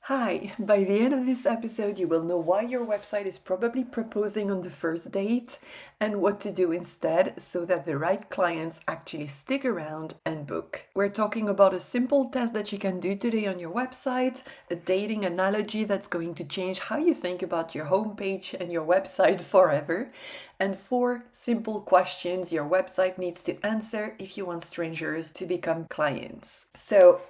Hi, by the end of this episode, you will know why your website is probably proposing on the first date and what to do instead so that the right clients actually stick around and book. We're talking about a simple test that you can do today on your website, a dating analogy that's going to change how you think about your homepage and your website forever, and 4 simple questions your website needs to answer if you want strangers to become clients. So,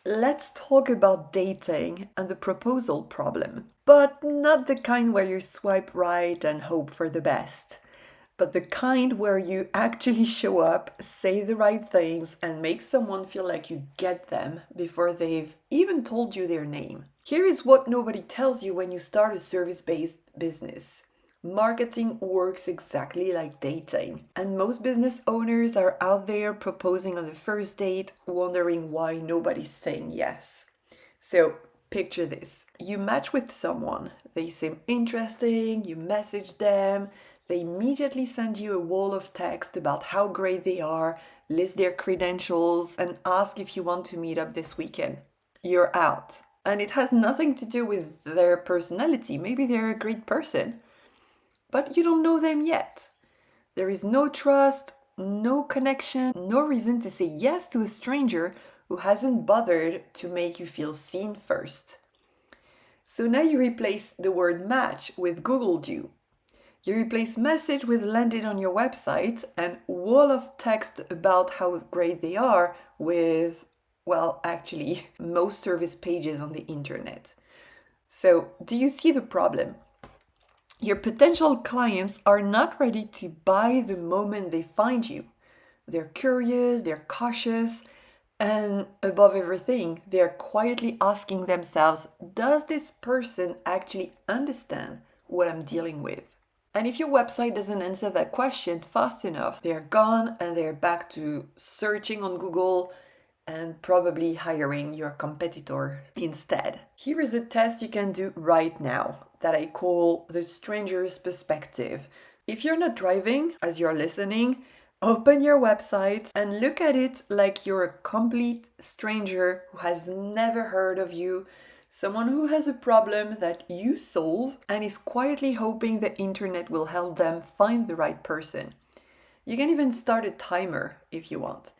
let's talk about dating and the proposal problem. But not the kind where you swipe right and hope for the best, but the kind where you actually show up, say the right things, and make someone feel like you get them before they've even told you their name. Here is what nobody tells you when you start a service-based business. Marketing works exactly like dating, and most business owners are out there proposing on the first date, wondering why nobody's saying yes. So, picture this. You match with someone, they seem interesting, you message them, they immediately send you a wall of text about how great they are, list their credentials, and ask if you want to meet up this weekend. You're out. And it has nothing to do with their personality. Maybe they're a great person, but you don't know them yet. There is no trust, no connection, no reason to say yes to a stranger who hasn't bothered to make you feel seen first. So now you replace the word match with Googled you. You replace message with landed on your website and wall of text about how great they are with, well, actually, most service pages on the internet. So, do you see the problem? Your potential clients are not ready to buy the moment they find you. They're curious, they're cautious, and above everything, they're quietly asking themselves, does this person actually understand what I'm dealing with? And if your website doesn't answer that question fast enough, they're gone and they're back to searching on Google and probably hiring your competitor instead. Here is a test you can do right now that I call the stranger's perspective. If you're not driving as you're listening, open your website and look at it like you're a complete stranger who has never heard of you, someone who has a problem that you solve and is quietly hoping the internet will help them find the right person. You can even start a timer if you want.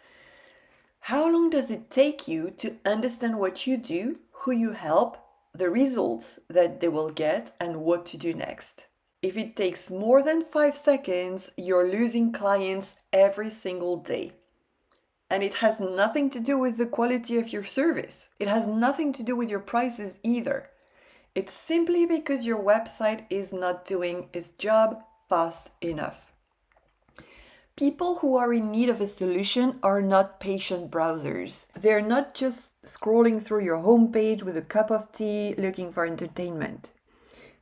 How long does it take you to understand what you do, who you help, the results that they will get, and what to do next? If it takes more than 5 seconds, you're losing clients every single day. And it has nothing to do with the quality of your service. It has nothing to do with your prices either. It's simply because your website is not doing its job fast enough. People who are in need of a solution are not patient browsers. They're not just scrolling through your homepage with a cup of tea looking for entertainment.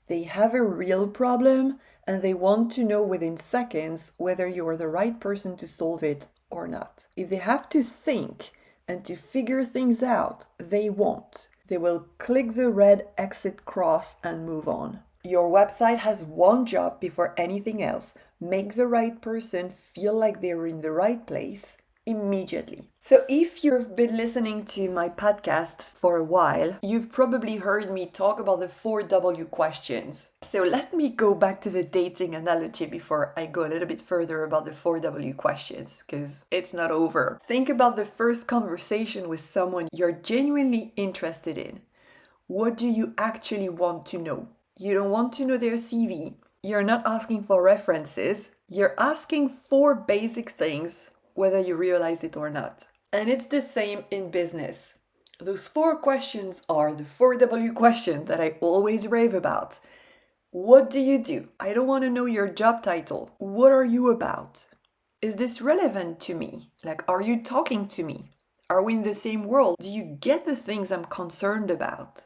They have a real problem and they want to know within seconds whether you are the right person to solve it or not. If they have to think and to figure things out, they won't. They will click the red exit cross and move on. Your website has one job before anything else. Make the right person feel like they're in the right place immediately. So if you've been listening to my podcast for a while, you've probably heard me talk about the 4W questions. So let me go back to the dating analogy before I go a little bit further about the 4W questions, because it's not over. Think about the first conversation with someone you're genuinely interested in. What do you actually want to know? You don't want to know their CV. You're not asking for references. You're asking 4 basic things, whether you realize it or not. And it's the same in business. Those 4 questions are the 4W question that I always rave about. What do you do? I don't want to know your job title. What are you about? Is this relevant to me? Like, are you talking to me? Are we in the same world? Do you get the things I'm concerned about?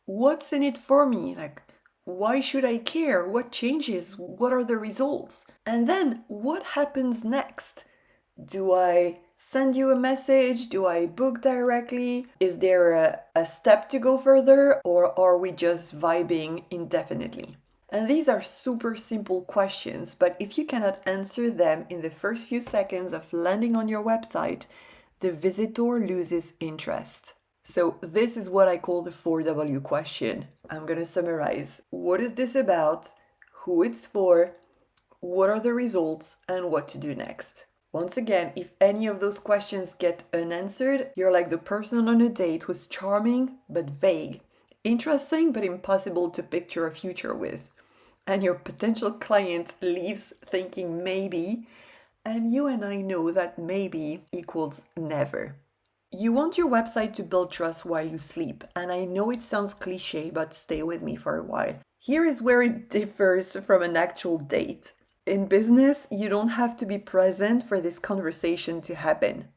What's in it for me? Like, why should I care? What changes? What are the results? And then what happens next? Do I send you a message? Do I book directly? Is there a step to go further? Or are we just vibing indefinitely? And these are super simple questions, but if you cannot answer them in the first few seconds of landing on your website, the visitor loses interest. So this is what I call the 4W question. I'm going to summarize. What is this about? Who it's for? What are the results? And what to do next? Once again, if any of those questions get unanswered, you're like the person on a date who's charming but vague, interesting but impossible to picture a future with. And your potential client leaves thinking maybe, and you and I know that maybe equals never. You want your website to build trust while you sleep, and I know it sounds cliche, but stay with me for a while. Here is where it differs from an actual date. In business, you don't have to be present for this conversation to happen.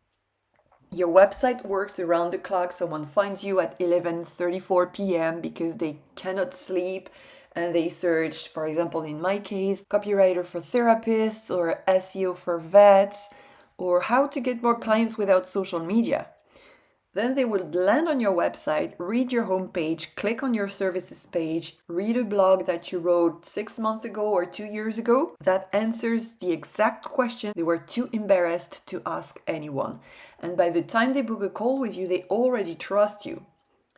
Your website works around the clock. Someone finds you at 11:34 p.m. because they cannot sleep and they searched, for example, in my case, copywriter for therapists or SEO for vets or how to get more clients without social media. Then they will land on your website, read your homepage, click on your services page, read a blog that you wrote 6 months ago or 2 years ago that answers the exact question they were too embarrassed to ask anyone. And by the time they book a call with you, they already trust you.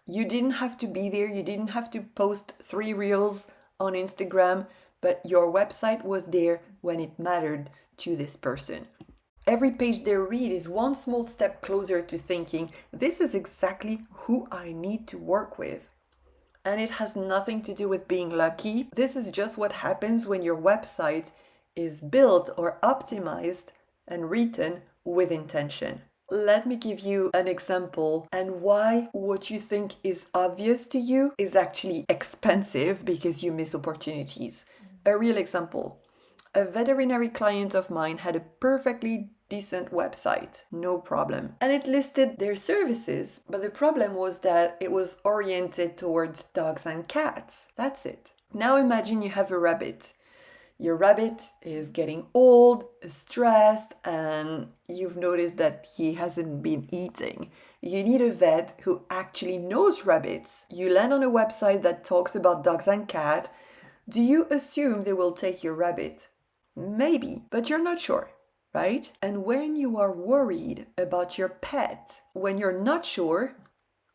You didn't have to be there, you didn't have to post 3 reels on Instagram, but your website was there when it mattered to this person. Every page they read is one small step closer to thinking, this is exactly who I need to work with. And it has nothing to do with being lucky. This is just what happens when your website is built or optimized and written with intention. Let me give you an example and why what you think is obvious to you is actually expensive because you miss opportunities. A real example. A veterinary client of mine had a perfectly decent website, no problem. And it listed their services, but the problem was that it was oriented towards dogs and cats. That's it. Now imagine you have a rabbit. Your rabbit is getting old, stressed, and you've noticed that he hasn't been eating. You need a vet who actually knows rabbits. You land on a website that talks about dogs and cats. Do you assume they will take your rabbit? Maybe, but you're not sure, right? And when you are worried about your pet, when you're not sure,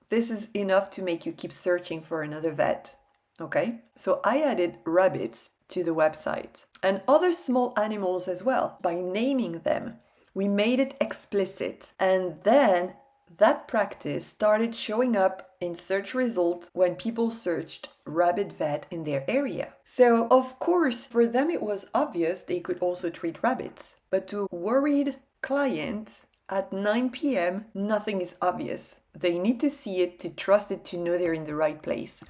this is enough to make you keep searching for another vet, okay? So I added rabbits to the website and other small animals as well by naming them. We made it explicit, and then that practice started showing up in search results when people searched rabbit vet in their area. So, of course, for them it was obvious they could also treat rabbits. But to worried clients at 9 p.m., nothing is obvious. They need to see it, to trust it, to know they're in the right place.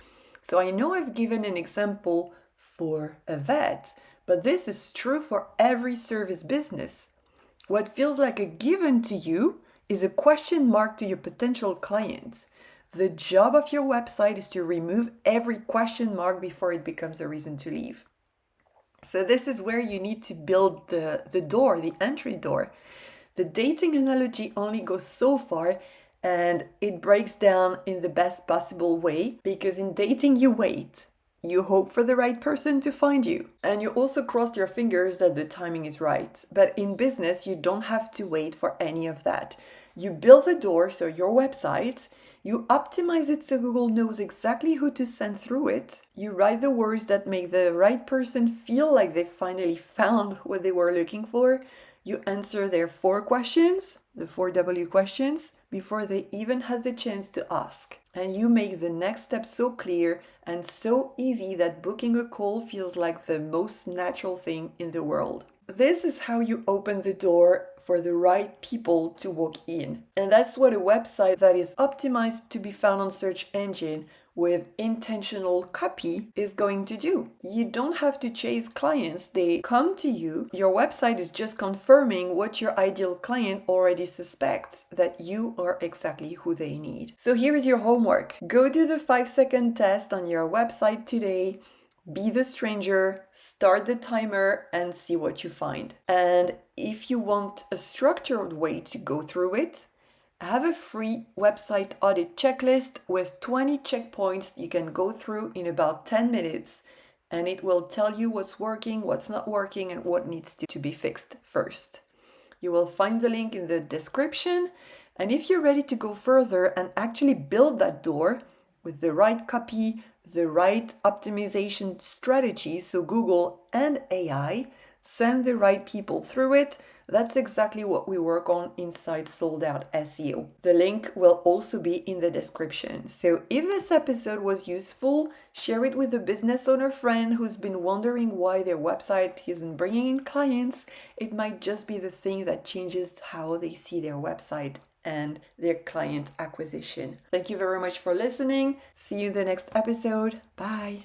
So I know I've given an example for a vet, but this is true for every service business. What feels like a given to you is a question mark to your potential clients. The job of your website is to remove every question mark before it becomes a reason to leave. So this is where you need to build the door, the entry door. The dating analogy only goes so far, and it breaks down in the best possible way, because in dating you wait. You hope for the right person to find you. And you also cross your fingers that the timing is right. But in business, you don't have to wait for any of that. You build the door, so your website, you optimize it so Google knows exactly who to send through it. You write the words that make the right person feel like they finally found what they were looking for. You answer their 4 questions, the 4W questions, before they even had the chance to ask. And you make the next step so clear and so easy that booking a call feels like the most natural thing in the world. This is how you open the door for the right people to walk in. And that's what a website that is optimized to be found on search engine with intentional copy is going to do. You don't have to chase clients. They come to you. Your website is just confirming what your ideal client already suspects, that you are exactly who they need. So here is your homework. Go do the 5-second test on your website today. Be the stranger, start the timer, and see what you find. And if you want a structured way to go through it, I have a free website audit checklist with 20 checkpoints you can go through in about 10 minutes, and it will tell you what's working, what's not working, and what needs to be fixed first. You will find the link in the description, And if you're ready to go further and actually build that door with the right copy, the right optimization strategy, so Google and AI, send the right people through it, that's exactly what we work on inside Sold Out SEO. The link will also be in the description. So if this episode was useful, share it with a business owner friend who's been wondering why their website isn't bringing in clients. It might just be the thing that changes how they see their website and their client acquisition. Thank you very much for listening. See you in the next episode. Bye.